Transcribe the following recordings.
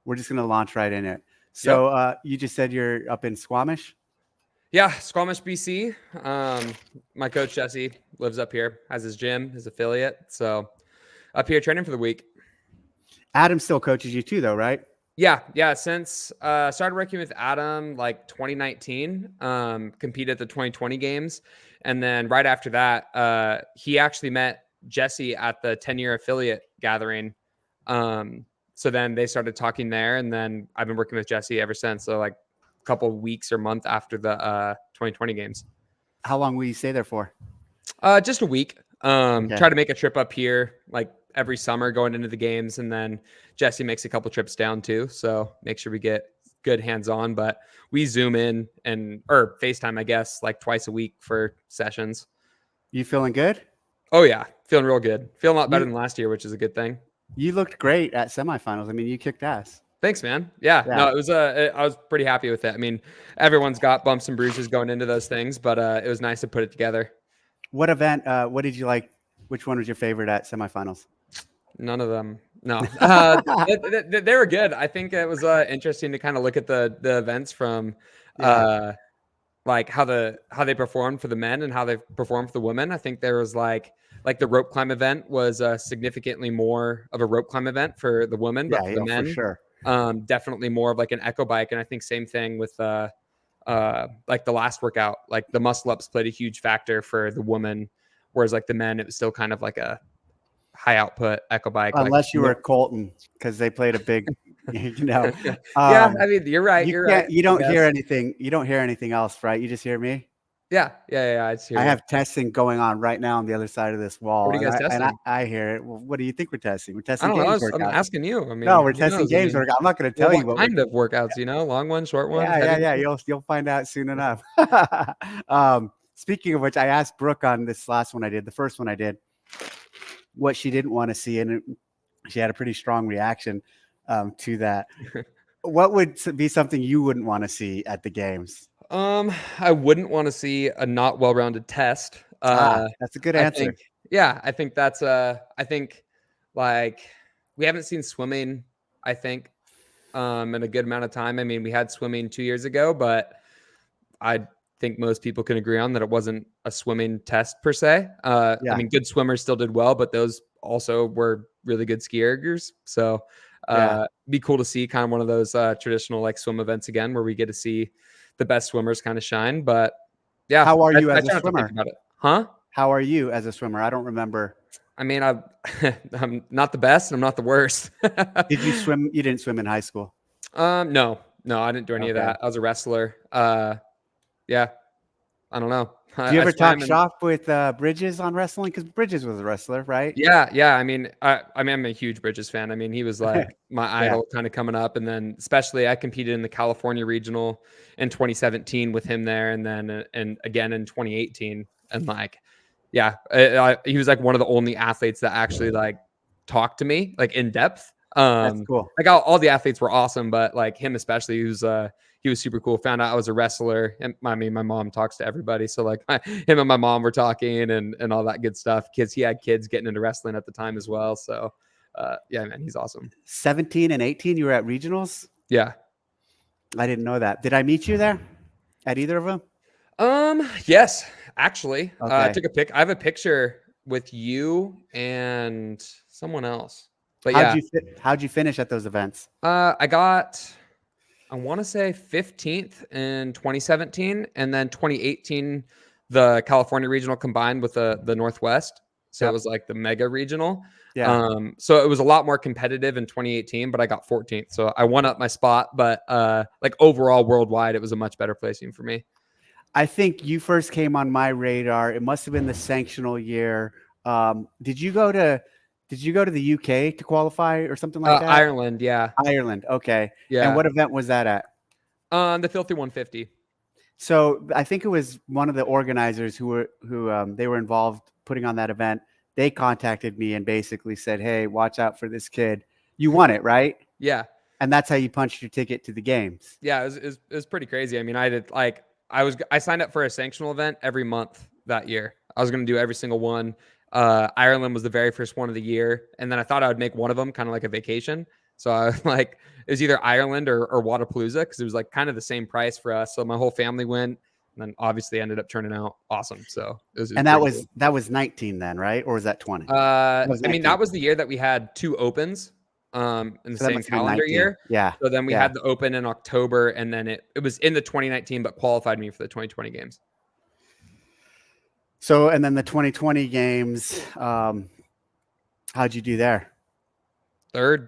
We're just going to launch right in it. Yep. So you just said you're up in Squamish? Yeah, Squamish, BC. My coach Jesse lives up here, has his gym, his affiliate. So up here training for the week. Adam still coaches you too, though, right? Yeah. Since started working with Adam like 2019, competed at the 2020 games, and then right after that, he actually met Jesse at the 10-year affiliate gathering. So then they started talking there, and then I've been working with Jesse ever since. So like a couple weeks or month after the 2020 games. How long will you stay there for? Just a week. Okay. Try to make a trip up here like every summer going into the games, and then Jesse makes a couple trips down too. So make sure we get good hands on. But we Zoom in or FaceTime, I guess, like twice a week for sessions. You feeling good? Oh yeah, feeling real good. Feeling a lot better You than last year, which is a good thing. you looked great at semifinals. I mean, you kicked ass. Thanks, man. Yeah, Yeah. no, it was I was pretty happy with it. I mean, everyone's got bumps and bruises going into those things, but it was nice to put it together. What event? What did you like? Which one was your favorite at semifinals? None of them. No, they were good. I think it was interesting to kind of look at the events from Yeah. like how they performed for the men and how they performed for the women. I think there was like the rope climb event was significantly more of a rope climb event for the women, but Yeah. for the Yeah. For men, sure. definitely more of like an echo bike. And I think same thing with like the last workout, like the muscle ups played a huge factor for the woman, whereas like the men, it was still kind of like a high output echo bike. Like Unless you were Colton, because they played a big, you know. yeah, Um, I mean, you're right. you You're right. can't. You I don't hear guess. anything. You don't hear anything else, right? You just hear me. Yeah. I just hear I you. have testing going on right now on the other side of this What wall, are you and guys I testing? I hear it. Well, what do you think we're testing? We're I testing don't know. games I'm workouts. asking you. I No, mean, we're who testing knows? I games mean, workout. I'm not going to well, tell you what what we're. kind of workouts? Long ones, short ones, Yeah, yeah, heavy yeah. ones? You'll find out soon enough. Speaking of which, I asked Brooke on this last one I did, the first one I did, what she didn't want to see, and she had a pretty strong reaction to that. What would be something you wouldn't want to see at the games? I wouldn't want to see a not well-rounded test. That's a good I answer. think, yeah, I think that's I think like we haven't seen swimming, I think, in a good amount of time. I mean, we had swimming 2 years ago, but I think most people can agree on that it wasn't a swimming test per se. I Yeah, mean, good swimmers still did well, but those also were really good skiers. So, yeah. be cool to see kind of one of those traditional like swim events again, where we get to see the best swimmers kind of shine. But yeah, How are you I as a try not to think swimmer? about it, huh? How are you as a swimmer? I don't remember. I mean, I'm not the best, and I'm not the worst. Did you swim? You didn't swim in high school. No, I didn't do any of Okay. that. I was a wrestler. Yeah, I don't know. Do you I ever talk swam and shop with Bridges on wrestling? Because Bridges was a wrestler, right? yeah. I mean, I'm a huge Bridges fan. I mean, he was like my Yeah. idol kind of coming up, and then especially I competed in the California regional in 2017 with him there, and then and again in 2018, and like, yeah, he was like one of the only athletes that actually like talked to me like in depth. That's cool. Like all the athletes were awesome, but like him especially, he was super cool. Found out I was a wrestler, and I mean, my mom talks to everybody, so like him and my mom were talking and all that good stuff. He had kids getting into wrestling at the time as well. So, yeah, man, he's awesome. 17 and 18, you were at regionals? Yeah. I didn't know that. Did I meet you there at either of them? Yes, actually, I Okay. took a pic. I have a picture with you and someone else. But yeah, How'd you finish at those events? I got, I want to say 15th in 2017, and then 2018, the California regional combined with the Northwest. So it Yep. was like the mega regional. Yeah. So it was a lot more competitive in 2018, but I got 14th. So I won up my spot, but like overall worldwide, it was a much better placing for me. I think you first came on my radar. It must have been the sanctional year. Did you go to the UK to qualify or something like that? Ireland, yeah. Ireland. Okay. And Yeah. what event was that at? The Filthy 150. So I think it was one of the organizers who they were involved putting on that event. They contacted me and basically said, "Hey, watch out for this kid. You won it, right?" Yeah. And that's how you punched your ticket to the games. Yeah, it was pretty crazy. I mean, I did like I signed up for a sanctional event every month that year. I was going to do every single one. Ireland was the very first one of the year, and then I thought I would make one of them kind of like a vacation. So I like it was either Ireland or Wadapalooza because it was like kind of the same price for us. So my whole family went, and then obviously ended up turning out awesome. So it was And pretty cool. that was 19 then, right? Or was that 20? That was I mean, that 19. was the year that we had 2 opens in the So that same must have been calendar 19. year. Yeah. So then we Yeah. had the open in October, and then it was in the 2019, but qualified me for the 2020 games. So, and then the 2020 games, how'd you do there? Third.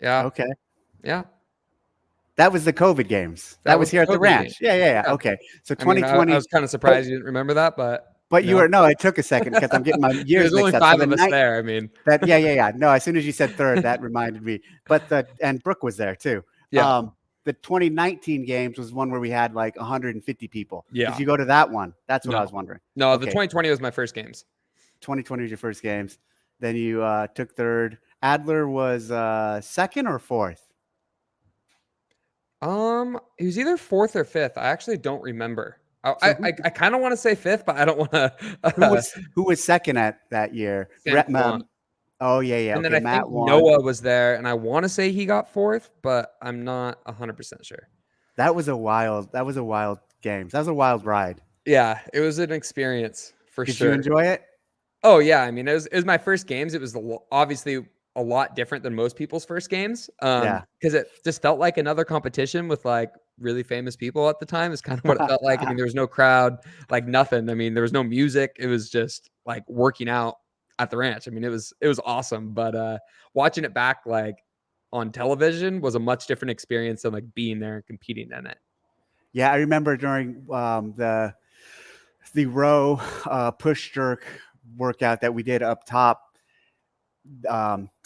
Yeah. Okay. Yeah. That was the COVID games. That That was was here the at the COVID game. ranch. Yeah, yeah, yeah. Yeah. Okay. So I mean, I 2020, was kind of but surprised you didn't remember that, but you no. were no, it took a second because I'm getting my years There's only mixed up. So 5 the of us night there. I mean, that yeah, yeah, yeah. No, as soon as you said third, that reminded me. But and Brooke was there too. yeah. The 2019 games was one where we had like 150 people. Did Yeah. you go to that one? That's what I was No. wondering. No, the Okay. 2020 was my first games. 2020 was your first games. Then you took third. Adler was second or fourth? He was either 4th or 5th. I actually don't remember. So I kind of want to say 5th, but I don't want to. who was second at that year? Sam Quant. Oh yeah, yeah. And then Okay, I think Matt won. Noah was there, and I want to say he got 4th, but I'm not 100% sure. That was a wild game. That was a wild ride. Yeah, it was an experience for Did you sure. enjoy it? Oh yeah, I mean it was my first games. It was obviously a lot different than most people's first games. Yeah. Because it just felt like another competition with like really famous people at the time. Is kind of what it felt like. I mean, there was no crowd, like nothing. I mean, there was no music. It was just like working out at the ranch. I mean, it was awesome. But watching it back like on television was a much different experience than like being there and competing in it. Yeah, I remember during the row push jerk workout that we did up top.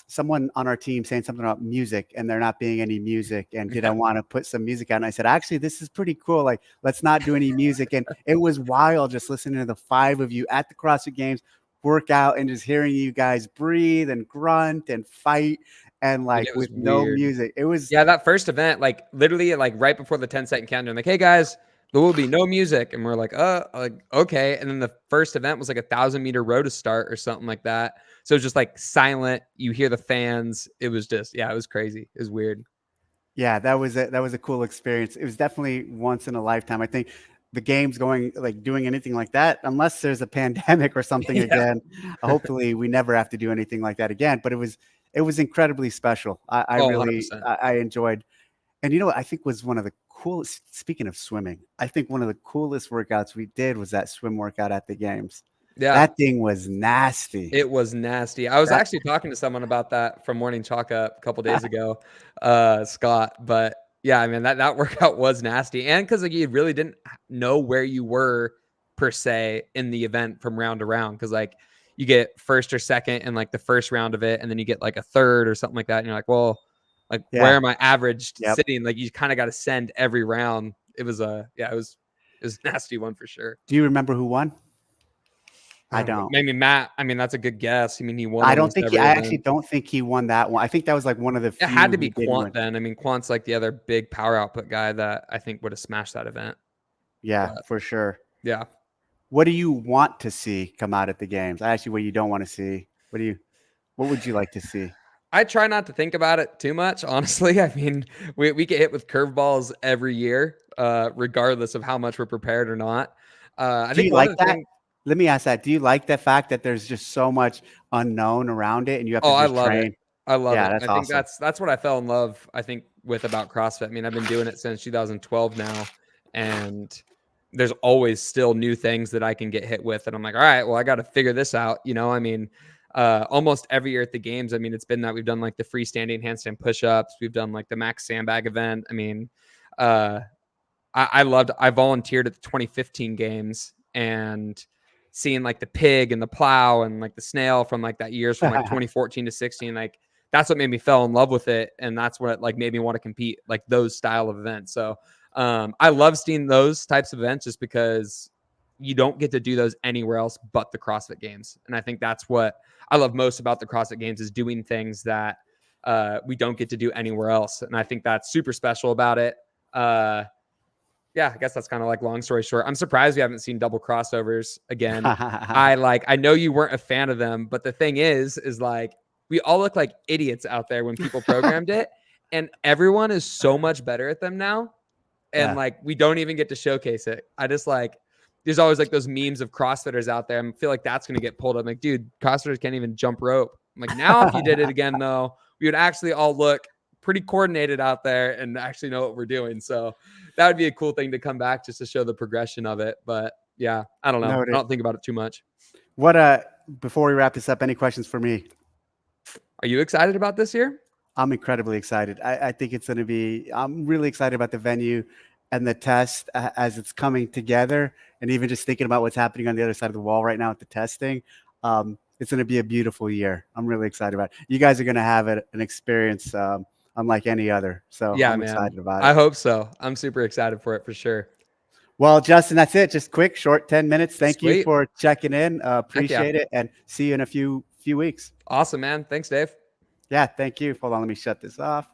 Someone on our team saying something about music and there not being any music, and did I want to put some music out? And I said, actually, this is pretty cool. Like, let's not do any music. And it was wild just listening to the 5 of you at the CrossFit Games work out and just hearing you guys breathe and grunt and fight and like with no music. It was that first event, like literally like right before the 10-second countdown, like, hey guys, there will be no music. And we're like okay. And then the first event was like 1,000-meter row to start or something like that. So it was just like silent. You hear the fans. It was just, it was crazy. It was weird. Yeah, that was a cool experience. It was definitely once in a lifetime. I think the games going like doing anything like that, unless there's a pandemic or something again. Hopefully, we never have to do anything like that again. But it was incredibly special. I really 100%. I enjoyed, and you know what I think was one of the coolest. Speaking of swimming, I think one of the coolest workouts we did was that swim workout at the games. Yeah. That thing was nasty. It was nasty. I was actually talking to someone about that from Morning Chalk Up a couple days ago, Scott. But yeah, I mean that workout was nasty, and because like you really didn't know where you were per se in the event from round to round, because like you get first or second in like the first round of it, and then you get like a third or something like that, and you're like, well, like where am I averaged sitting? Like you kind of got to send every round. It was it was a nasty one for sure. Do you remember who won? I don't. Maybe Matt. I mean, that's a good guess. I mean, he won. I don't think I actually event. don't think he won that one. I think that was like one of the few. It had to be Quant then. I mean, Quant's like the other big power output guy that I think would have smashed that event. Yeah, for sure. Yeah. What do you want to see come out at the games? I asked you what you don't want to see. What would you like to see? I try not to think about it too much, honestly. I mean, we get hit with curveballs every year, regardless of how much we're prepared or not. I think you like that? Let me ask that. Do you like the fact that there's just so much unknown around it and you have to just train? It. I love it. That's I think awesome. that's what I fell in love, I think, with about CrossFit. I mean, I've been doing it since 2012 now, and there's always still new things that I can get hit with. And I'm like, all right, well, I got to figure this out. You know, I mean, almost every year at the games, I mean, it's been that we've done like the freestanding handstand push-ups. We've done like the max sandbag event. I mean, I volunteered at the 2015 games, and seeing like the pig and the plow and like the snail from like that years from like 2014 to 16, like that's what made me fell in love with it. And that's what like made me want to compete like those style of events. So I love seeing those types of events just because you don't get to do those anywhere else but the CrossFit Games. And I think that's what I love most about the CrossFit Games, is doing things that we don't get to do anywhere else. And I think that's super special about it. Yeah, I guess that's kind of like long story short. I'm surprised we haven't seen double crossovers again. I know you weren't a fan of them, but the thing is like we all look like idiots out there when people programmed it, and everyone is so much better at them now. And Yeah. like, we don't even get to showcase it. I just like, there's always like those memes of CrossFitters out there. I feel like that's going to get pulled up. I'm like, dude, CrossFitters can't even jump rope. I'm like, now if you did it again, though, we would actually all look pretty coordinated out there and actually know what we're doing. So that would be a cool thing to come back just to show the progression of it. But yeah, I don't know. Noted. I don't think about it too much. What before we wrap this up, any questions for me? Are you excited about this year? I'm incredibly excited. I think it's going to be, I'm really excited about the venue and the test as it's coming together. And even just thinking about what's happening on the other side of the wall right now with the testing, it's going to be a beautiful year. I'm really excited about it. You guys are going to have an experience unlike any other. So Yeah, I'm man. excited about it. I hope so. I'm super excited for it for sure. Well, Justin, that's it. Just quick, short 10 minutes. Thank you Sweet. for checking in. Appreciate it. And see you in a few weeks. Awesome, man. Thanks, Dave. Yeah, thank you. Hold on, let me shut this off.